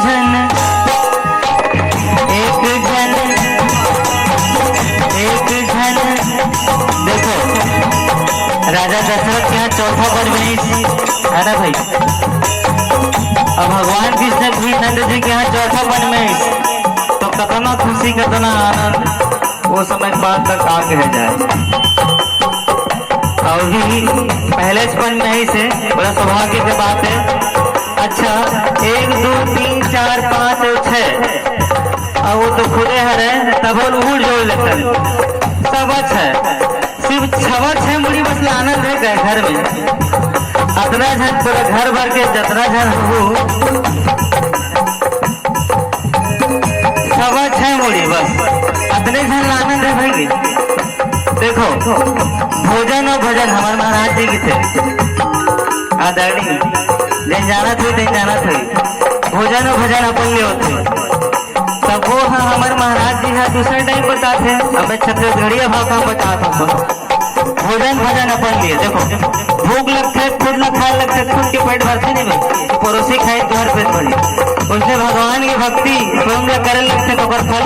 झन देखो राजा दशरथ के यहाँ चौथा परमेश है ना भाई। अब भगवान कृष्ण जी के यहाँ चौथा परमेश, तो कितना खुशी कितना आनंद वो समय बाद तक आ कह जाए। और भी पहले परमेश से बड़ा सौभाग्य की बात है। अच्छा 1 2 3 4 5 और 6 और वो तो खुदे हरे तब उड़ जोड़ लेते सब है सिर्फ 6 मुड़ी बस आनंद है गए घर में। अतना झन पूरा घर भर के जतना झन हो 6 मुड़ी बस अतने झन आनंद है भाई। देखो भोजन और भजन हमारे महाराज जी की थे आदरणीय दिन जाना थे भोजन और भजन अपन ले होते तब वो हाँ हमारे महाराज जी हाँ दूसरे टाइम बताते अब छत्तीसगढ़िया भाषा बताता भोजन भजन अपन लिए। देखो भूख लगते खुद न खाए लगते खुद के पेट भरते नहीं भाई पड़ोसी खाए घर पेट भरी उनसे भगवान की भक्ति स्वयं करे लगते तो फल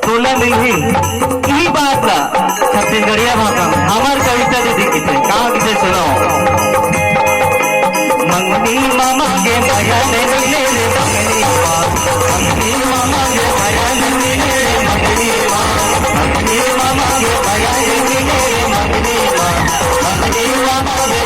तोला मिल ही यही बात का छत्तीसगढ़िया भाषा में हमारे कविता दीदी की थे कहा किसे सुनाओ। मंगनी मामा के मजा ले मंगनी मामा के मजा मंगनी मामा के मजा मंगनी मामा के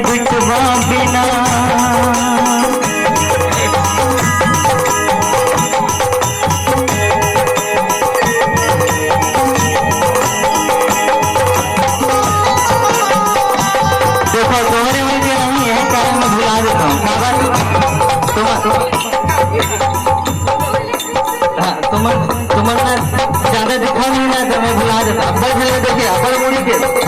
बिटवा बिना देखो तोहरे मुझे नहीं है कारण मैं भुला देता हूँ तुम्हारा ज्यादा दिखा नहीं ना तो मैं भुला देता हूँ। देखिए अपन मुड़ी के